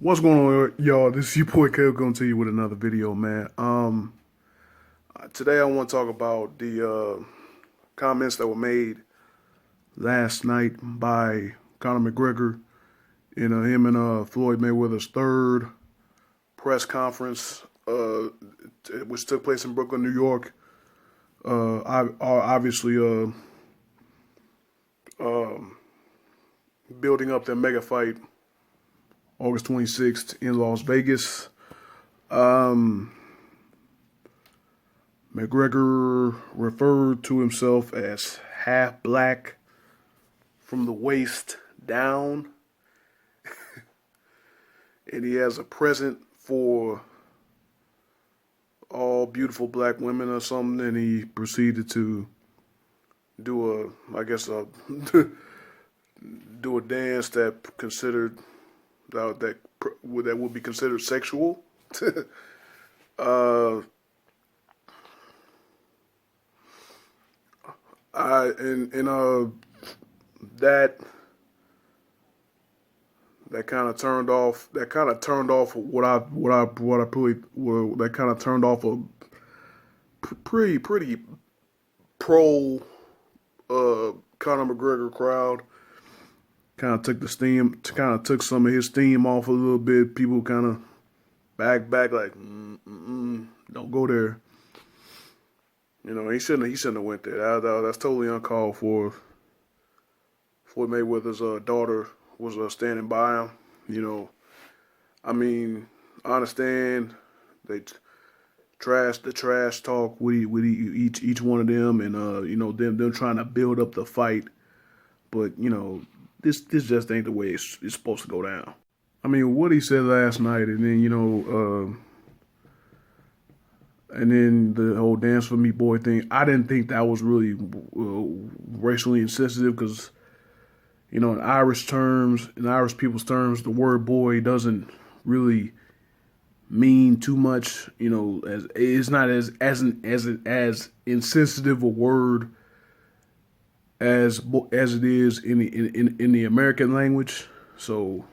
What's going on, y'all? This is your boy Kev coming to you with another video, man. Today I want to talk about the comments that were made last night by Conor McGregor in him and Floyd Mayweather's third press conference, which took place in Brooklyn, New York. Obviously, building up their mega fight August 26th in Las Vegas. McGregor referred to himself as half black from the waist down. And he has a present for all beautiful black women or something. And he proceeded to do do a dance that would be considered sexual. uh, that kind of turned off. That kind of turned off that kind of turned off a pretty pro Conor McGregor crowd. Kind of took some of his steam off a little bit. People kind of back like, don't go there. You know, he shouldn't have went there. That's totally uncalled for. Floyd Mayweather's daughter was standing by him. You know, I mean, I understand they trash talk with each one of them, and you know, them trying to build up the fight, but you know, this just ain't the way it's supposed to go down. I mean, what he said last night, and then, you know, and then the whole dance for me boy thing, I didn't think that was really racially insensitive because, you know, in Irish people's terms, the word boy doesn't really mean too much. You know, as it's not as insensitive a word as it is in the American language. So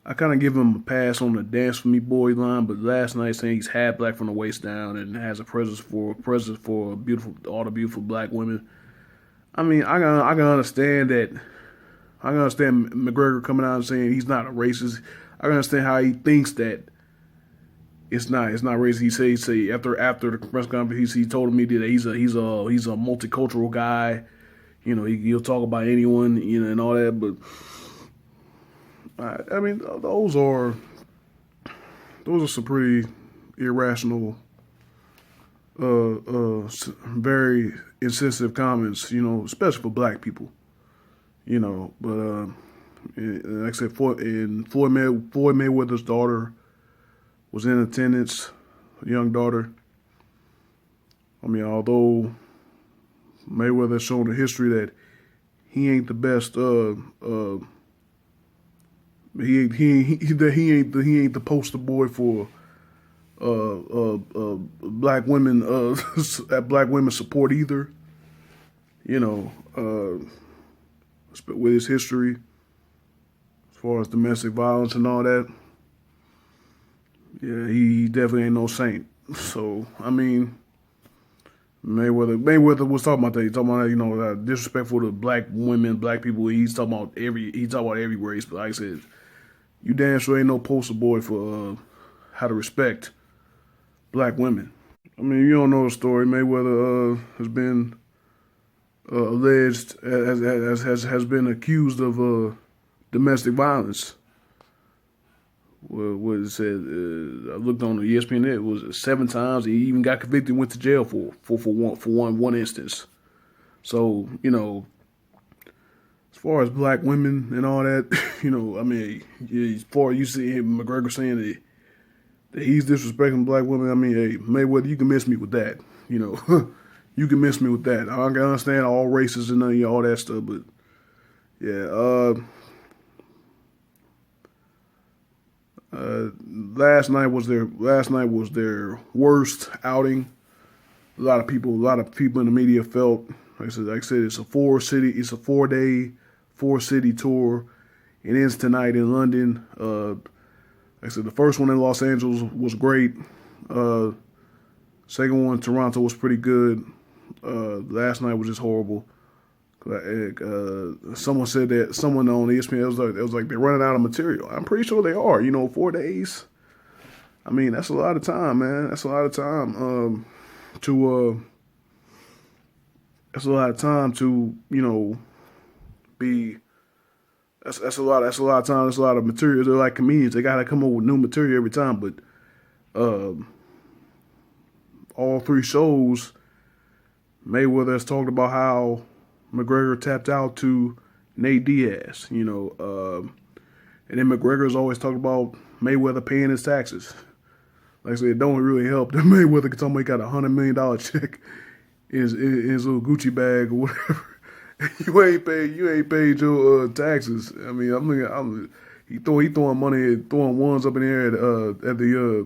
I kind of give him a pass on the dance for me boy line, but last night saying he's half black from the waist down and has a presence for all the beautiful black women. I mean, I can understand that. I can understand McGregor coming out and saying he's not a racist. I can understand how he thinks that it's not racist. He say after the press conference, he told me that he's a multicultural guy. You know, he'll talk about anyone, you know, and all that. But I mean, those are some pretty irrational, very insensitive comments. You know, especially for black people. You know, but like I said, Floyd Mayweather's daughter was in attendance, a young daughter. I mean, although Mayweather has shown a history that he ain't the best. He ain't the poster boy for black women. Black women support either. You know, with his history as far as domestic violence and all that. Yeah, he definitely ain't no saint. So I mean, Mayweather was talking about that. He's talking about, you know, disrespectful to black women, black people. He's talking about every race. But like I said, you damn sure ain't no poster boy for how to respect black women. I mean, you don't know the story. Mayweather has been alleged has been accused of domestic violence. What it said, I looked on the ESPN. It was 7 times. He even got convicted, went to jail for one instance. So, you know, as far as black women and all that, you know, I mean, as far as you see him, McGregor saying that he's disrespecting black women, I mean, hey, Mayweather, you can miss me with that. You know, you can miss me with that. I can understand all races and all that stuff, but yeah, last night was their worst outing. A lot of people in the media felt, like I said, it's a 4-city tour. It ends tonight in London. Like I said, the first one in Los Angeles was great. Uh, Second one, Toronto, was pretty good. Last night was just horrible. Someone said that someone on ESPN it was like they're running out of material. I'm pretty sure they are. 4 days. I mean, that's a lot of time, man. That's a lot of time to. That's a lot of time to be. That's a lot. That's a lot of time. That's a lot of material. They're like comedians. They gotta come up with new material every time. But all three shows, Mayweather has talked about how McGregor tapped out to Nate Diaz. And then McGregor's always talked about Mayweather paying his taxes. Like I said, it don't really help that Mayweather can tell me he got $100 million check in his little Gucci bag or whatever. You ain't paid your taxes. I mean, he throwing money, throwing ones up in the air at the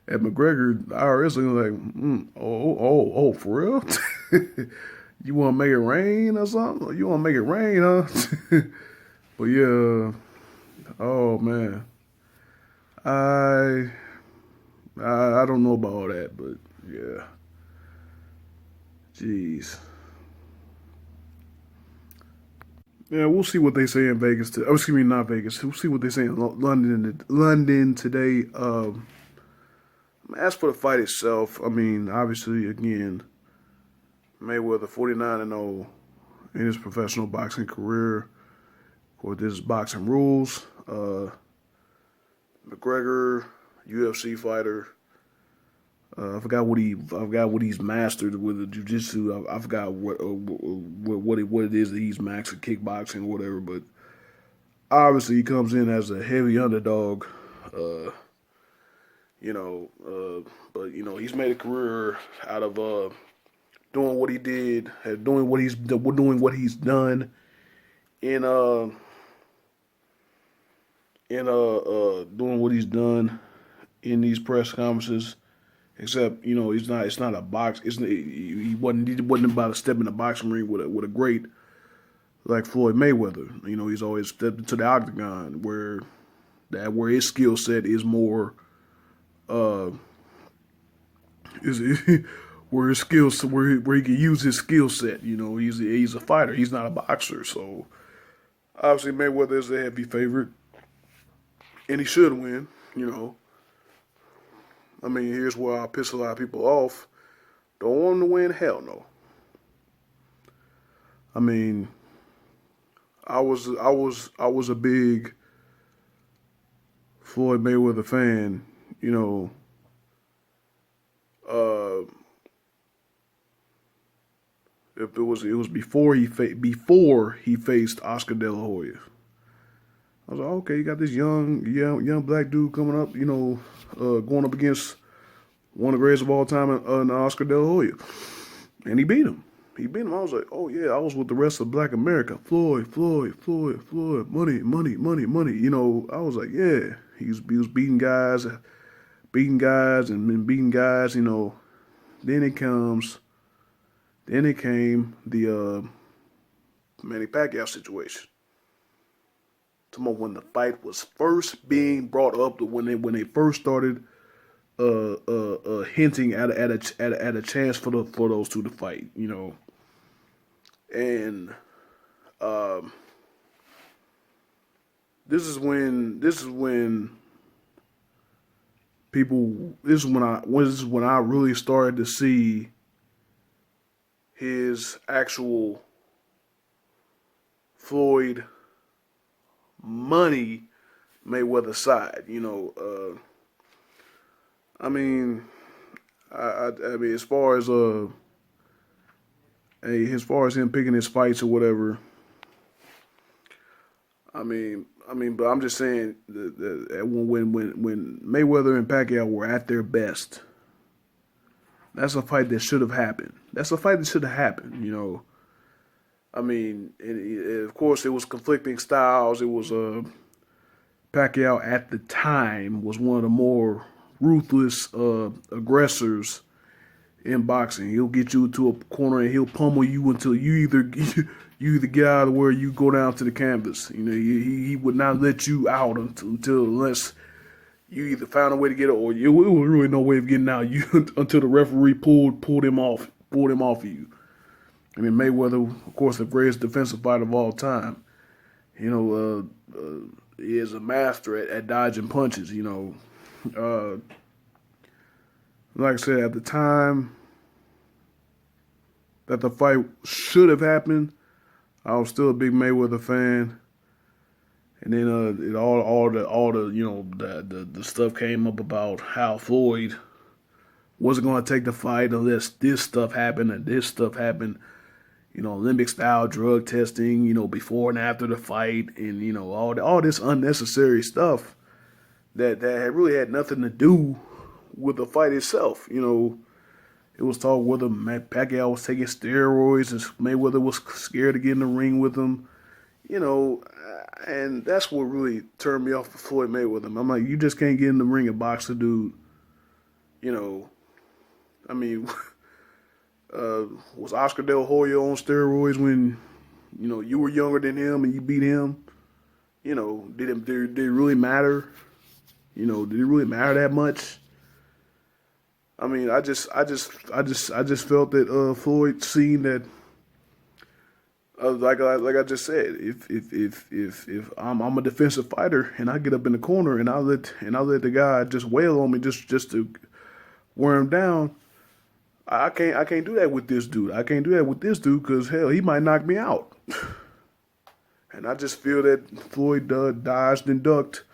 at McGregor. The IRS looking like, for real? You want to make it rain or something? You want to make it rain, huh? But yeah, oh man, I don't know about all that, but yeah, jeez. Yeah, we'll see what they say in Vegas. Excuse me, not Vegas. We'll see what they say in London today. As for the fight itself, I mean, obviously, again, Mayweather 49-0 in his professional boxing career. Of course, this is boxing rules. McGregor, UFC fighter. I forgot what he's mastered with the jiu-jitsu. I forgot what it is that he's mastered, kickboxing or whatever. But obviously, he comes in as a heavy underdog. But he's made a career out of doing what he did, doing what he's done in doing what he's done in these press conferences. Except, it's not a box. He wasn't about to step in the boxing ring with a great like Floyd Mayweather. He's always stepped into the octagon where his skill set is more where he can use his skill set. He's a fighter. He's not a boxer. So obviously Mayweather is a heavy favorite, and he should win. I mean, here's where I piss a lot of people off. Don't want him to win? Hell no. I mean, I was a big Floyd Mayweather fan. If it was before he faced Oscar De La Hoya. I was like, okay, you got this young black dude coming up, going up against one of the greatest of all time, Oscar De La Hoya. And he beat him. I was like, oh yeah, I was with the rest of Black America. Floyd, money. I was like, yeah, he was beating guys, and then beating guys. Then it came the Manny Pacquiao situation. When the fight was first being brought up, when they first started hinting at a chance for those two to fight, and this is when I really started to see his actual Floyd money Mayweather side. I mean, as far as him picking his fights or whatever. But I'm just saying that when Mayweather and Pacquiao were at their best, that's a fight that should have happened. And of course, it was conflicting styles. It was Pacquiao at the time was one of the more ruthless aggressors in boxing. He'll get you to a corner and he'll pummel you until you either get out of where you go down to the canvas. He would not let you out unless you either found a way to get it, or it was really no way of getting out you until the referee pulled him off of you. I mean, Mayweather, of course, the greatest defensive fighter of all time. You know, he is a master at dodging punches. You know, like I said, at the time that the fight should have happened, I was still a big Mayweather fan. And then all the you know the stuff came up about how Floyd wasn't going to take the fight unless this stuff happened and this stuff happened. You know, Olympic style drug testing. You know, before and after the fight, and you know all this unnecessary stuff that really had nothing to do with the fight itself. You know, it was talk whether Pacquiao was taking steroids and Mayweather was scared to get in the ring with him. You know, and that's what really turned me off of Floyd Mayweather. I'm like, you just can't get in the ring and box a dude. You know, I mean, was Oscar De La Hoya on steroids when, you know, you were younger than him and you beat him? You know, did it really matter? You know, did it really matter that much? I mean, I just felt that Floyd seen that. Like I just said, if I'm a defensive fighter and I get up in the corner and I let the guy just wail on me just to wear him down, I can't do that with this dude. I can't do that with this dude because hell, he might knock me out. And I just feel that Floyd dodged and ducked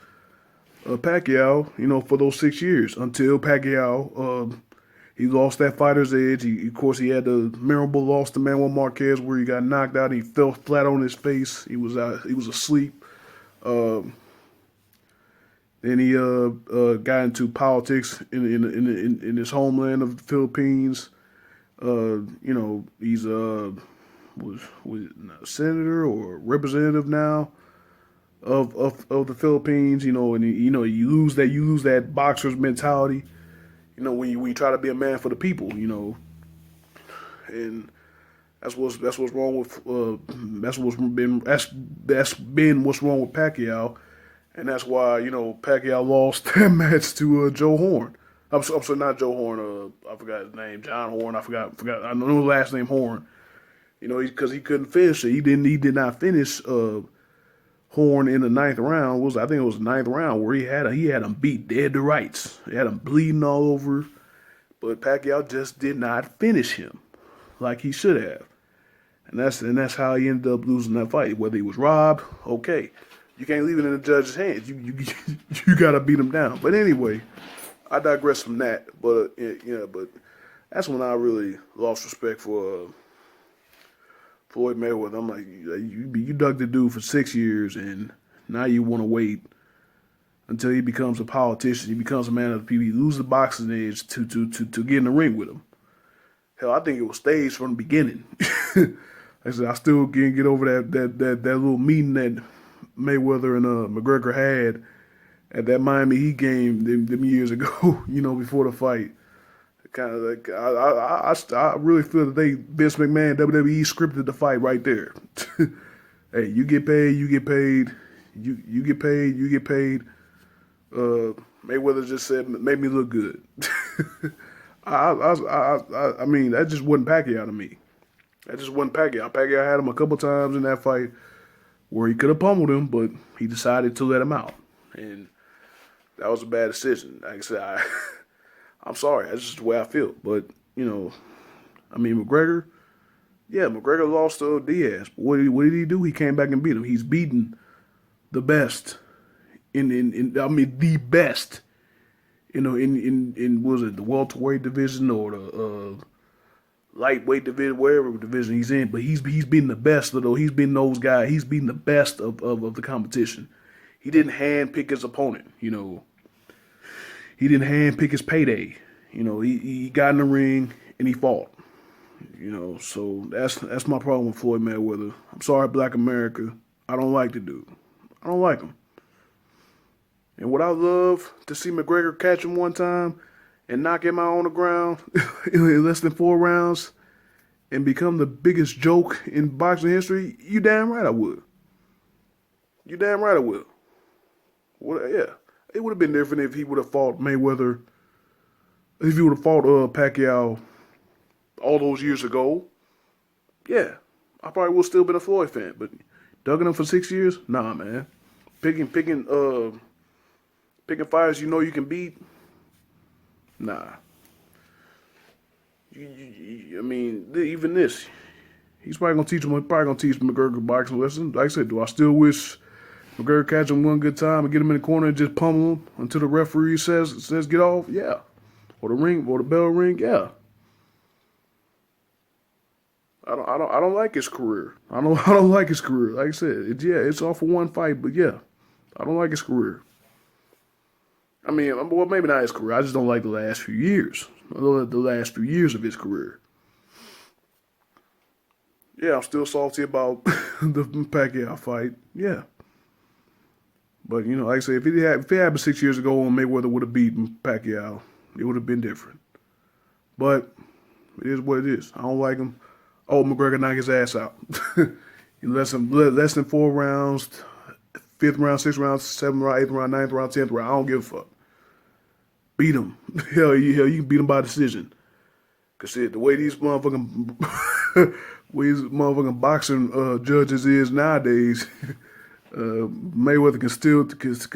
Pacquiao, you know, for those 6 years until Pacquiao. He lost that fighter's edge. Of course, he had the memorable loss to Manuel Marquez where he got knocked out. And he fell flat on his face. He was asleep. Then he got into politics in his homeland of the Philippines. You know, he's was a senator or representative now of the Philippines. You know, and you lose that boxer's mentality. You know, when you try to be a man for the people, you know, and that's what's wrong with that's been what's wrong with Pacquiao, and that's why, you know, Pacquiao lost that match to Joe Horn. I'm sorry, not Joe Horn. I forgot his name, John Horn. I forgot. I know his last name Horn. You know, because he couldn't finish it. He did not finish Horn in the ninth round. I think it was the ninth round where he had him beat dead to rights. He had him bleeding all over, but Pacquiao just did not finish him like he should have, and that's how he ended up losing that fight. Whether he was robbed, okay, you can't leave it in the judge's hands. You gotta beat him down. But anyway, I digress from that. But but that's when I really lost respect for Floyd Mayweather. I'm like, you dug the dude for 6 years, and now you want to wait until he becomes a politician. He becomes a man of the people. He loses the boxing edge to get in the ring with him. Hell, I think it was staged from the beginning. Like I said, I still can't get over that little meeting that Mayweather and Mcgregor had at that Miami Heat game them years ago. You know, before the fight. Kind of like I really feel that Vince McMahon, WWE scripted the fight right there. Hey, you get paid, you get paid, you get paid, you get paid. Mayweather just said, "Made me look good." I mean, that just wasn't Pacquiao to me. That just wasn't Pacquiao. Pacquiao had him a couple times in that fight where he could have pummeled him, but he decided to let him out, and that was a bad decision. Like I said, I'm sorry. That's just the way I feel. But, you know, I mean, McGregor lost to Diaz. But what did he do? He came back and beat him. He's beaten the best the best, you know, in was it the welterweight division or the lightweight division, wherever division he's in. But he's been the best, though. He's been those guys. He's been the best of the competition. He didn't handpick his opponent, you know. He didn't handpick his payday. You know, he got in the ring and he fought. You know, so that's my problem with Floyd Mayweather. I'm sorry, Black America. I don't like the dude. I don't like him. And would I love to see McGregor catch him one time and knock him out on the ground in less than 4 rounds and become the biggest joke in boxing history? You damn right I would. You damn right I will. Well, yeah. it would have been different if he would have fought Mayweather. If he would have fought Pacquiao all those years ago, yeah, I probably would still been a Floyd fan. But dugging him for 6 years, nah, man. Picking fighters you know you can beat, nah. I mean, even this, he's probably gonna teach him. Probably gonna teach McGregor boxing lesson. Like I said, do I still wish McGregor catch him one good time and get him in the corner and just pummel him until the referee says get off? Yeah. Or the bell ring? Yeah. I don't like his career. I don't like his career. Like I said, it's all for one fight, but yeah, I don't like his career. I mean, well, maybe not his career. I just don't like the last few years. The last few years of his career. Yeah, I'm still salty about the Pacquiao fight. Yeah. But, like I said, if it happened 6 years ago when Mayweather would have beaten Pacquiao, it would have been different. But it is what it is. I don't like him. Oh, McGregor knocked his ass out. less than 4 rounds, fifth round, sixth round, seventh round, eighth round, ninth round, 10th round. I don't give a fuck. Beat him. Hell, you can beat him by decision. Cause shit, the way these motherfucking boxing judges is nowadays, Mayweather can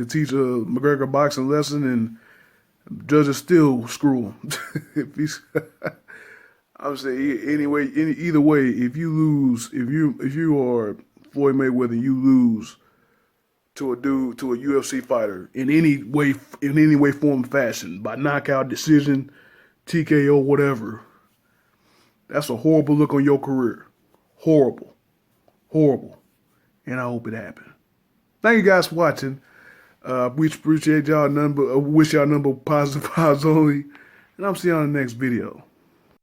teach a McGregor a boxing lesson, and judges still screw him. If he's, I would say either way, if you lose, if you are Floyd Mayweather, and you lose to a UFC fighter in any way, form, fashion, by knockout, decision, TKO, whatever. That's a horrible look on your career. Horrible. Horrible. And I hope it happened. Thank you guys for watching. We appreciate y'all. Wish y'all number positive vibes only. And I'll see you on the next video.